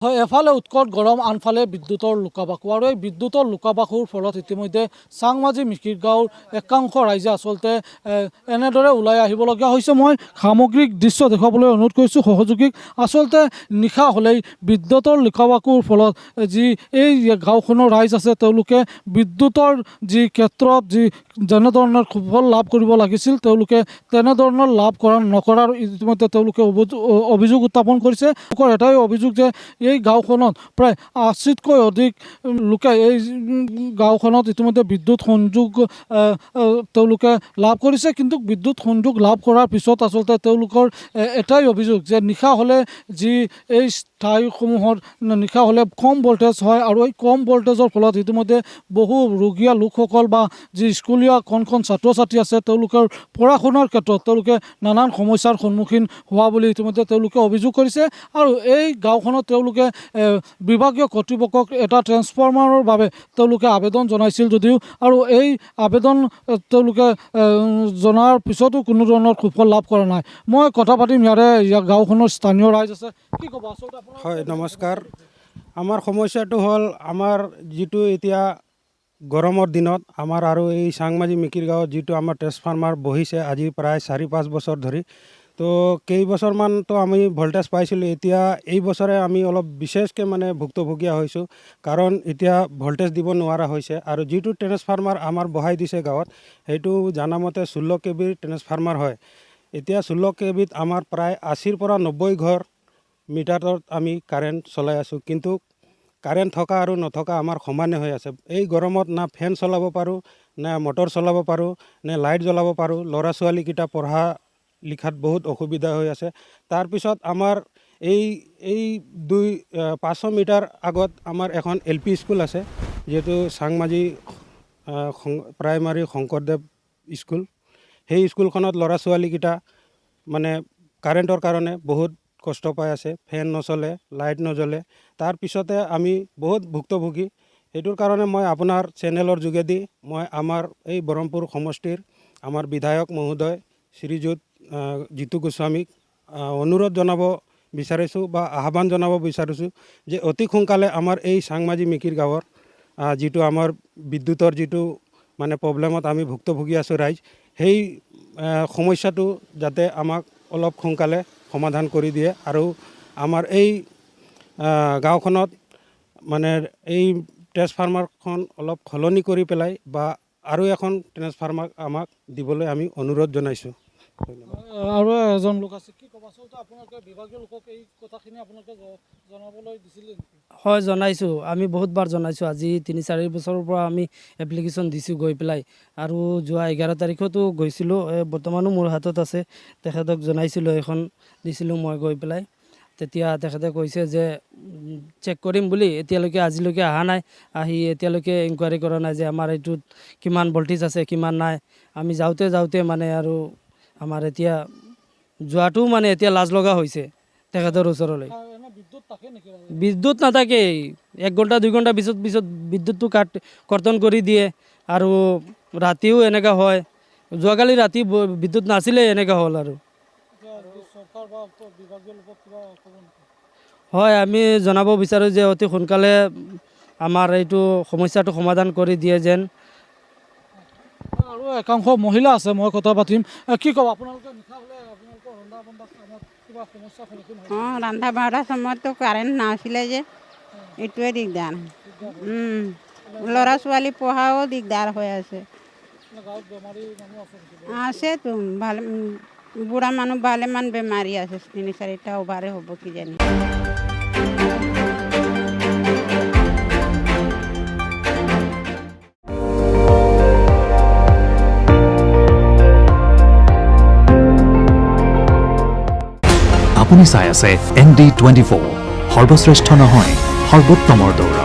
হয়, এফালে উৎকট গৰম, আনফালে বিদ্যুতৰ লুকাভাকু। আৰু এই বিদ্যুতৰ লুকাভাকুৰ ফলত ইতিমধ্যে চাংমাজি মিকিৰ গাঁৱৰ একাংশ ৰাইজে আচলতে এনেদৰে ওলাই আহিবলগীয়া হৈছে। মই সামগ্ৰিক দৃশ্য দেখুৱাবলৈ অনুৰোধ কৰিছোঁ সহযোগীক। আচলতে নিশা হ'লেই বিদ্যুতৰ লুকাভাকুৰ ফলত যি এই গাঁওখনৰ ৰাইজ আছে তেওঁলোকে বিদ্যুতৰ যি ক্ষেত্ৰত যি যেনেধৰণৰ সুফল লাভ কৰিব লাগিছিল তেওঁলোকে তেনেধৰণৰ লাভ নকৰাৰ ইতিমধ্যে তেওঁলোকে অভিযোগ উত্থাপন কৰিছে। তেওঁলোকৰ এটাই অভিযোগ যে এই গাঁওখনত প্ৰায় ৮০তকৈ অধিক লোকে এই গাঁওখনত ইতিমধ্যে বিদ্যুৎ সংযোগ তেওঁলোকে লাভ কৰিছে। কিন্তু বিদ্যুৎ সংযোগ লাভ কৰাৰ পিছত আচলতে তেওঁলোকৰ এটাই অভিযোগ যে নিশা হ'লে যি এই ঠাইসমূহত নিশা হ'লে কম ভল্টেজ হয়, আৰু এই কম ভল্টেজৰ ফলত ইতিমধ্যে বহু ৰোগীয়া লোকসকল বা যি স্কুলীয়া কণ ছাত্ৰ ছাত্ৰী আছে তেওঁলোকৰ পঢ়া শুনাৰ ক্ষেত্ৰত তেওঁলোকে নানান সমস্যাৰ সন্মুখীন হোৱা বুলি ইতিমধ্যে তেওঁলোকে অভিযোগ কৰিছে। আৰু এই গাঁওখনত তেওঁলোকে বিভাগীয় কৰ্তৃপক্ষক এটা ট্ৰেন্সফৰ্মাৰৰ বাবে তেওঁলোকে আবেদন জনাইছিল যদিও, আৰু এই আবেদন তেওঁলোকে জনাৰ পিছতো কোনো ধৰণৰ সুফল লাভ কৰা নাই। মই কথা পাতিম ইয়াৰ গাঁওখনৰ স্থানীয় ৰাইজ আছে। কি ক'ব আচলতে? হয়, নমস্কাৰ। আমাৰ সমস্যাটো হ'ল আমাৰ যিটো এতিয়া গৰমৰ দিনত আমাৰ আৰু এই চাংমাজি মিকিৰ গাঁৱত যিটো আমাৰ ট্ৰেন্সফৰ্মাৰ বহিছে আজি প্ৰায় ৪-৫ বছৰ ধৰি, তো কেইবছৰমানতো আমি ভল্টেজ পাইছিলোঁ। এতিয়া এই বছৰে আমি অলপ বিশেষকৈ ভুক্তভোগীয়া হৈছোঁ, কাৰণ এতিয়া ভল্টেজ দিব নোৱাৰা হৈছে। আৰু যিটো ট্ৰেন্সফৰ্মাৰ আমাৰ বহাই দিছে গাঁৱত সেইটো জানামতে 16 কেবিৰ ট্ৰেন্সফৰ্মাৰ হয়। এতিয়া 16 কেবিত আমাৰ প্ৰায় 80ৰ পৰা 90 ঘৰ মিটাৰত আমি কাৰেণ্ট চলাই আছোঁ, কিন্তু কাৰেণ্ট থকা আৰু নথকা আমাৰ সমানে হৈ আছে। এই গৰমত না ফেন চলাব পাৰোঁ, না মটৰ চলাব পাৰোঁ, নে লাইট জ্বলাব পাৰোঁ। ল'ৰা ছোৱালীকেইটা পঢ়া লিখাত বহুত অসুবিধা হৈ আছে। তাৰপিছত আমাৰ এই 500 মিটাৰ আগত আমাৰ এখন LP স্কুল আছে, যিহেতু চাংমাজি প্ৰাইমাৰী শংকৰদেৱ স্কুল। সেই স্কুলখনত ল'ৰা ছোৱালীকেইটা কাৰেণ্টৰ কাৰণে বহুত কষ্ট পাই আছে। ফেন নচলে, লাইট নজ্বলে। তাৰপিছতে আমি বহুত ভুক্তভোগী। সেইটোৰ কাৰণে মই আপোনাৰ চেনেলৰ যোগেদি মই আমাৰ এই বৰমপুৰ সমষ্টিৰ আমাৰ বিধায়ক মহোদয় শ্ৰীযুত জিতু গোস্বামীক অনুৰোধ জনাব বিচাৰিছোঁ বা আহ্বান জনাব বিচাৰিছোঁ যে অতি সোনকালে আমাৰ এই চাংমাজি মিকিৰ গাঁৱৰ যিটো আমাৰ বিদ্যুতৰ যিটো প্ৰব্লেমত আমি ভুক্তভোগী আছোঁ ৰাইজ, সেই সমস্যাটো যাতে আমাক অলপ সোনকালে সমাধান কৰি দিয়ে। আৰু আমাৰ এই গাঁওখনত এই ট্ৰেন্সফৰ্মাৰখন অলপ সলনি কৰি পেলাই বা আৰু এখন ট্ৰেন্সফৰ্মাৰ আমাক দিবলৈ আমি অনুৰোধ জনাইছোঁ। আৰু এজন লোক আছে, কি ক'ব আচলতে আপোনালোকে বিভাগীয় লোকক এই কথাখিনি আপোনালোকে জনাবলৈ দিছিলে? হয়, জনাইছোঁ। আমি বহুতবাৰ জনাইছোঁ। আজি 3-4 বছৰৰ পৰা আমি এপ্লিকেশ্যন দিছোঁ গৈ পেলাই, আৰু যোৱা 11 তাৰিখতো গৈছিলোঁ। বৰ্তমানো মোৰ হাতত আছে। তেখেতক জনাইছিলোঁ, এখন দিছিলোঁ মই গৈ পেলাই। তেতিয়া তেখেতে কৈছে যে চেক কৰিম বুলি। আজিলৈকে অহা নাই, আহি এতিয়ালৈকে ইনকুৱাৰী কৰা নাই যে আমাৰ এইটোত কিমান ভল্টেজ আছে কিমান নাই। আমি যাওঁতে আৰু আমাৰ এতিয়া যোৱাটো এতিয়া লাজ লগা হৈছে তেখেতৰ ওচৰলৈ। বিদ্যুৎ নাথাকেই, 1 ঘণ্টা 2 ঘণ্টা পিছত বিদ্যুৎটো কৰ্তন কৰি দিয়ে। আৰু ৰাতিও এনেকুৱা হয়। যোৱাকালি ৰাতি বিদ্যুৎ নাছিলে, এনেকুৱা হ'ল। আৰু হয়, আমি জনাব বিচাৰোঁ যে অতি সোনকালে আমাৰ এইটো সমস্যাটো সমাধান কৰি দিয়ে যেন। আৰু একাংশ মহিলা আছে, মই কথা পাতিম। কি ক'ব আপোনালোকে? নিশা হ'লে আপোনালোকৰ ৰন্ধা বন্ধা কামত কিবা সমস্যাৰ সন্মুখীন হয়? ৰন্ধা বঢ়াৰ সময়ততো কাৰেণ্ট নাছিলে যে, এইটোৱে দিগদাৰ। ল'ৰা ছোৱালী পঢ়াও দিগদাৰ হৈ আছে। গাঁৱত বেমাৰী মানুহ আছে? আছেতো, বুঢ়া মানুহ ভালেমান বেমাৰী আছে। 3-4টা অভাৰে হ'ব কিজানি। আপুনি চাই আছে ND24, সৰ্বশ্ৰেষ্ঠ নহয় সৰ্বোত্তমৰ দৌৰ।